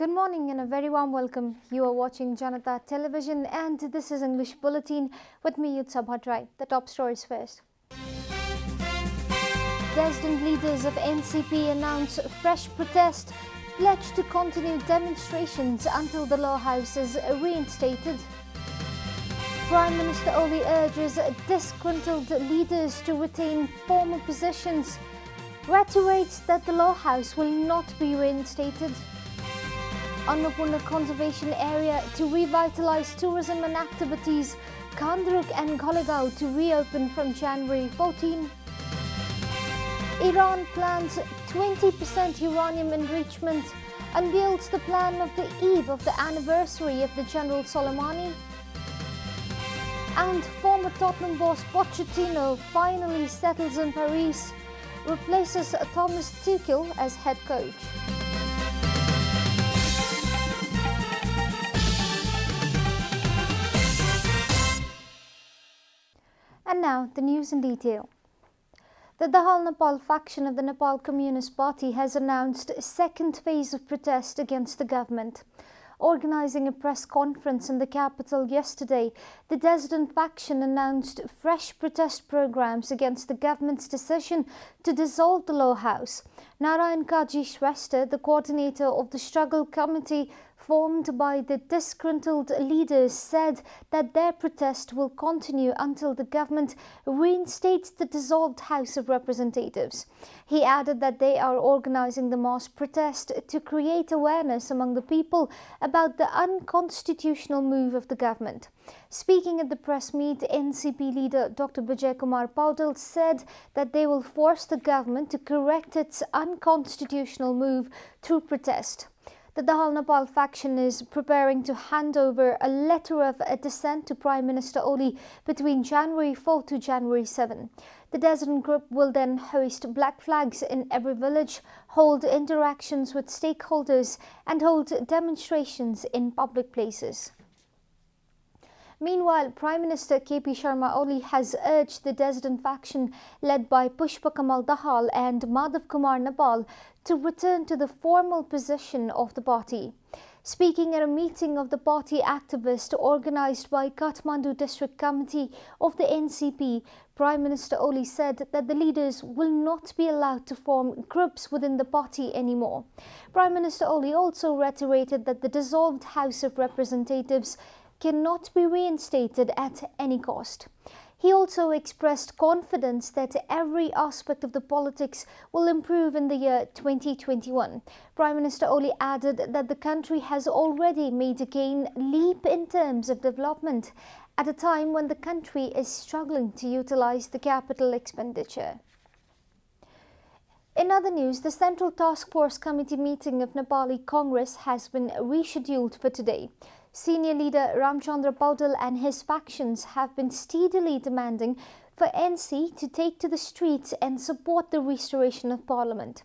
Good morning and a very warm welcome. You are watching JanataTelevision and this is English Bulletin with me, Yutsab Bhattrai. The top stories first. Resident leaders of NCP announce fresh protest, pledge to continue demonstrations until the law house is reinstated. Prime Minister Oli urges disgruntled leaders to retain former positions, reiterates that the law house will not be reinstated. Annapurna Conservation Area to revitalise tourism and activities, Kandruk and Golegaon to reopen from January 14. Iran plans 20% uranium enrichment, unveils the plan of the eve of the anniversary of the General Soleimani. And former Tottenham boss Pochettino finally settles in Paris, replaces Thomas Tuchel as head coach. And now, the news in detail. The Dahal Nepal faction of the Nepal Communist Party has announced a second phase of protest against the government. Organising a press conference in the capital yesterday, the dissident faction announced fresh protest programs against the government's decision to dissolve the law house. Narayan Kaji Shrestha, the coordinator of the struggle committee formed by the disgruntled leaders, said that their protest will continue until the government reinstates the dissolved House of Representatives. He added that they are organising the mass protest to create awareness among the people about the unconstitutional move of the government. Speaking at the press meet, NCP leader Dr. Bijay Kumar Paudel said that they will force the government to correct its unconstitutional move through protest. The Dahal Nepal faction is preparing to hand over a letter of dissent to Prime Minister Oli between January 4 to January 7. The dissident group will then hoist black flags in every village, hold interactions with stakeholders and hold demonstrations in public places. Meanwhile, Prime Minister KP Sharma Oli has urged the dissident faction led by Pushpa Kamal Dahal and Madhav Kumar Nepal to return to the formal position of the party. Speaking at a meeting of the party activists organised by Kathmandu District Committee of the NCP, Prime Minister Oli said that the leaders will not be allowed to form groups within the party anymore. Prime Minister Oli also reiterated that the dissolved House of Representatives cannot be reinstated at any cost. He also expressed confidence that every aspect of the politics will improve in the year 2021. Prime Minister Oli added that the country has already made a leap in terms of development at a time when the country is struggling to utilize the capital expenditure. In other news, the Central Task Force Committee meeting of Nepali Congress has been rescheduled for today. Senior leader Ramchandra Paudel and his factions have been steadily demanding for NC to take to the streets and support the restoration of Parliament.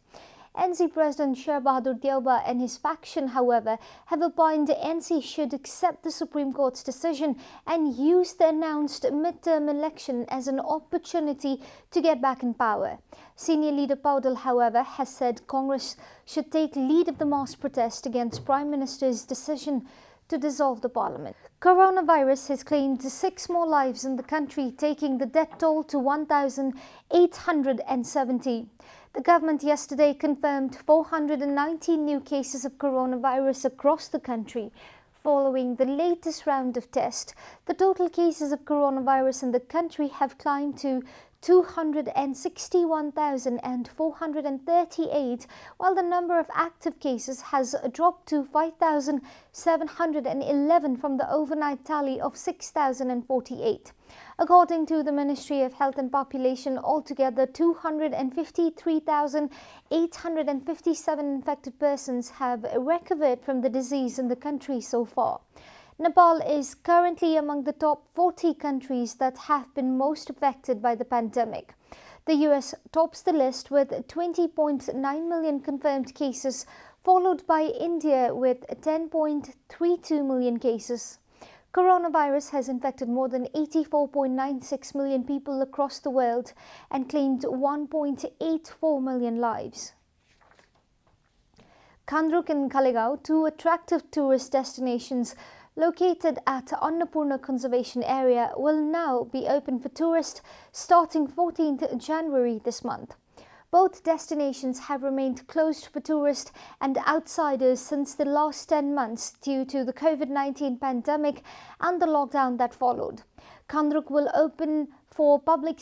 NC President Sher Bahadur Deuba and his faction, however, have opined NC should accept the Supreme Court's decision and use the announced midterm election as an opportunity to get back in power. Senior leader Paudel, however, has said Congress should take lead of the mass protest against Prime Minister's decision to dissolve the parliament. Coronavirus has claimed 6 more lives in the country, taking the death toll to 1,870. The government yesterday confirmed 419 new cases of coronavirus across the country. Following the latest round of tests, the total cases of coronavirus in the country have climbed to 261,438, while the number of active cases has dropped to 5,711 from the overnight tally of 6,048. According to the Ministry of Health and Population, altogether 253,857 infected persons have recovered from the disease in the country so far. Nepal is currently among the top 40 countries that have been most affected by the pandemic. The US tops the list with 20.9 million confirmed cases, followed by India with 10.32 million cases. Coronavirus has infected more than 84.96 million people across the world and claimed 1.84 million lives. Kandruk and Kalegaon, two attractive tourist destinations located at Annapurna Conservation Area, will now be open for tourists starting 14th January this month. Both destinations have remained closed for tourists and outsiders since the last 10 months due to the COVID-19 pandemic and the lockdown that followed. Kandruk will open for public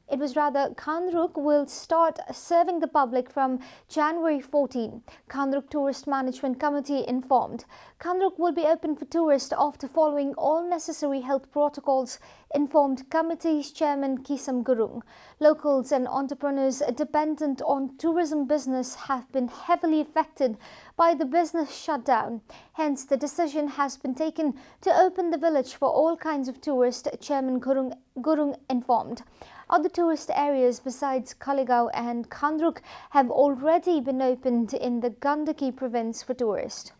Kandruk will start serving the public from January 14. Kandruk Tourist Management Committee informed. Kandruk will be open for tourists after following all necessary health protocols, informed committee's chairman Kisam Gurung. Locals and entrepreneurs dependent on tourism business have been heavily affected by the business shutdown. Hence, the decision has been taken to open the village for all kinds of tourists, Chairman Gurung informed. Other tourist areas besides Kalegaon and Kandruk have already been opened in the Gandaki province for tourists.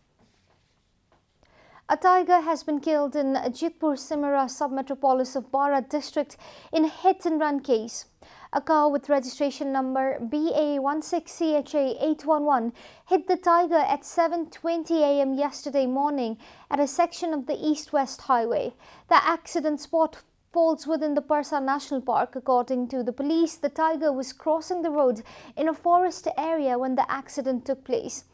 A tiger has been killed in Jitpur Simara submetropolis of Bara district in a hit-and-run case. A car with registration number BA16CHA811 hit the tiger at 7:20 a.m. yesterday morning at a section of the east-west highway. The accident spot falls within the Parsa National Park. According to the police, the tiger was crossing the road in a forest area when the accident took place.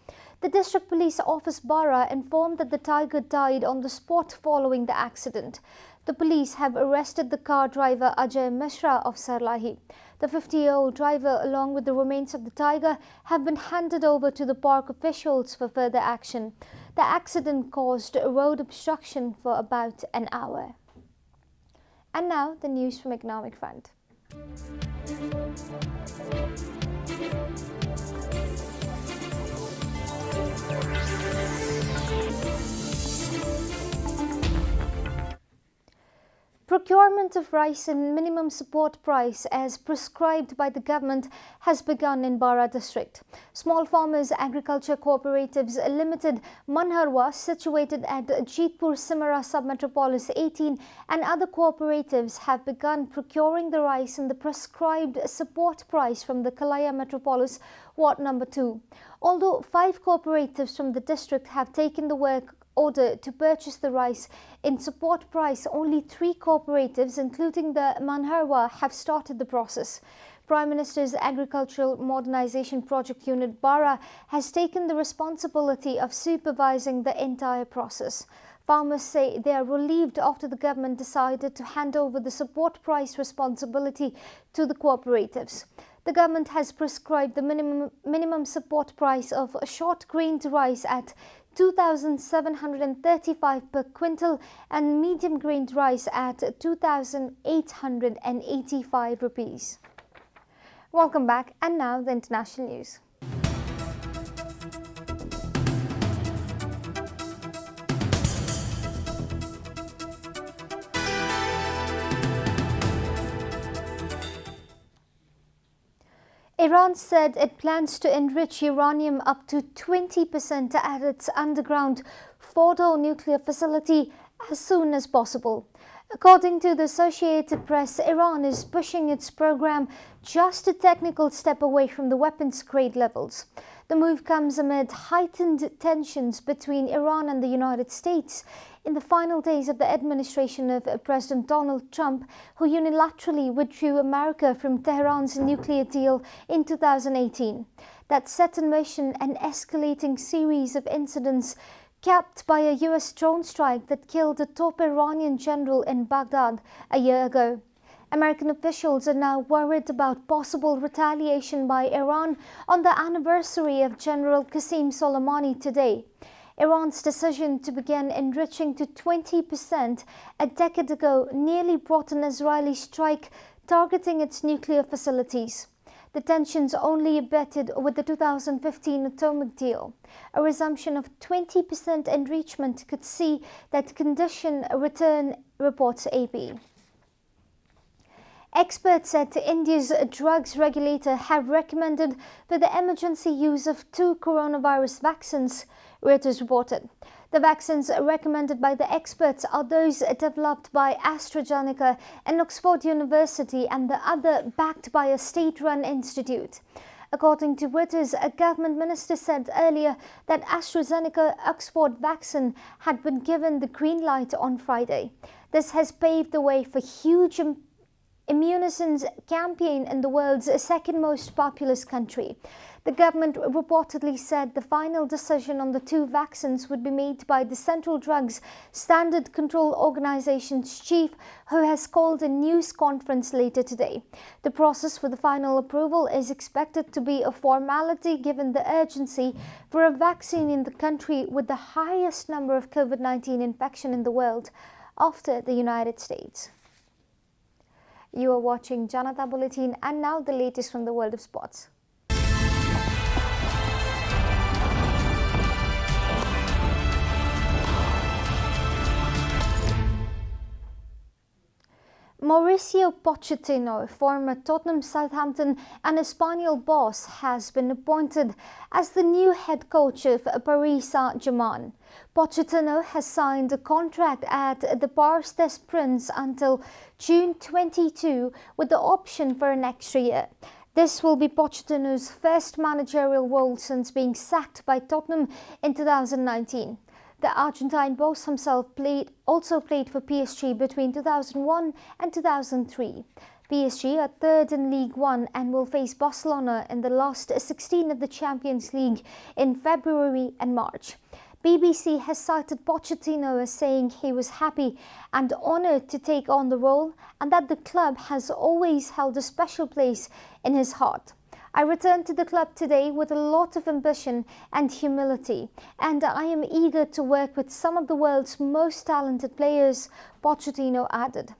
The District Police Office Bara informed that the tiger died on the spot following the accident. The police have arrested the car driver Ajay Mishra of Sarlahi. The 50-year-old driver, along with the remains of the tiger, have been handed over to the park officials for further action. The accident caused a road obstruction for about an hour. And now the news from Economic Front. Procurement of rice and minimum support price as prescribed by the government has begun in Bara district. Small Farmers Agriculture Cooperatives Limited Manharwa, situated at Jitpur Simara submetropolis 18, and other cooperatives have begun procuring the rice in the prescribed support price from the Kalaya Metropolis Ward number 2. Although 5 cooperatives from the district have taken the work order to purchase the rice in support price, only 3 cooperatives, including the Manharwa, have started the process. Prime Minister's Agricultural Modernization Project Unit Bara has taken the responsibility of supervising the entire process. Farmers say they are relieved after the government decided to hand over the support price responsibility to the cooperatives. The government has prescribed the minimum support price of short-grained rice at 2,735 per quintal and medium-grained rice at 2,885 rupees. Welcome back, and now the international news. Iran said it plans to enrich uranium up to 20% at its underground Fordo nuclear facility as soon as possible. According to the Associated Press, Iran is pushing its program just a technical step away from the weapons grade levels. The move comes amid heightened tensions between Iran and the United States in the final days of the administration of President Donald Trump, who unilaterally withdrew America from Tehran's nuclear deal in 2018. That set in motion an escalating series of incidents capped by a U.S. drone strike that killed a top Iranian general in Baghdad a year ago. American officials are now worried about possible retaliation by Iran on the anniversary of General Qasem Soleimani today. Iran's decision to begin enriching to 20% a decade ago nearly brought an Israeli strike targeting its nuclear facilities. The tensions only abated with the 2015 atomic deal. A resumption of 20% enrichment could see that condition return, reports AP. Experts at India's drugs regulator have recommended for the emergency use of 2 coronavirus vaccines, Reuters reported. The vaccines recommended by the experts are those developed by AstraZeneca and Oxford University, and the other backed by a state-run institute. According to Reuters, a government minister said earlier that AstraZeneca Oxford vaccine had been given the green light on Friday. This has paved the way for huge immunisance campaign in the world's second most populous country. The government reportedly said the final decision on the two vaccines would be made by the Central Drugs Standard Control Organization's chief, who has called a news conference later today. The process for the final approval is expected to be a formality given the urgency for a vaccine in the country with the highest number of COVID-19 infection in the world after the United States. You are watching Janata Bulletin, and now the latest from the world of sports. Mauricio Pochettino, former Tottenham, Southampton and Espanyol boss, has been appointed as the new head coach of Paris Saint-Germain. Pochettino has signed a contract at the Parc des Princes until June 22 with the option for an extra year. This will be Pochettino's first managerial role since being sacked by Tottenham in 2019. The Argentine boss himself also played for PSG between 2001 and 2003. PSG are third in League One and will face Barcelona in the last 16 of the Champions League in February and March. BBC has cited Pochettino as saying he was happy and honoured to take on the role and that the club has always held a special place in his heart. I returned to the club today with a lot of ambition and humility, and I am eager to work with some of the world's most talented players, Pochettino added.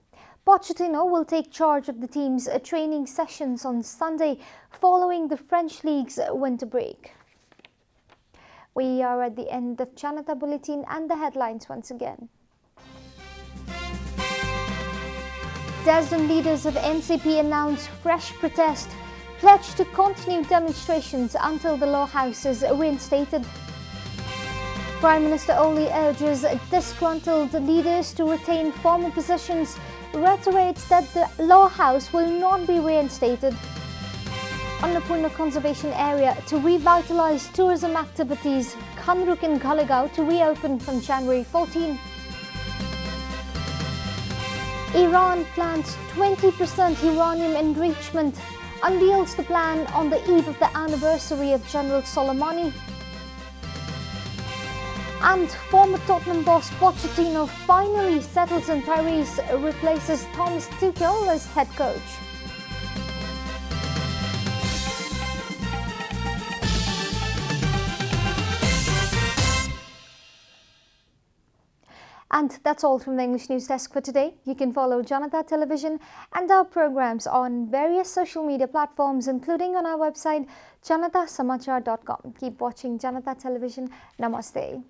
Pochettino will take charge of the team's training sessions on Sunday following the French League's winter break. We are at the end of Janata Bulletin and the headlines once again. Dozen leaders of NCP announce fresh protest, pledge to continue demonstrations until the law house is reinstated. Prime Minister Oli urges disgruntled leaders to retain former positions, reiterates that the law house will not be reinstated. Annapurna Conservation Area to revitalise tourism activities, Khamruk in Galegaon to reopen from January 14. Iran plans 20% uranium enrichment, unveils the plan on the eve of the anniversary of General Soleimani. And former Tottenham boss Pochettino finally settles in Paris, replaces Thomas Tuchel as head coach. And that's all from the English News Desk for today. You can follow Janata Television and our programs on various social media platforms, including on our website janatasamachar.com. Keep watching Janata Television. Namaste.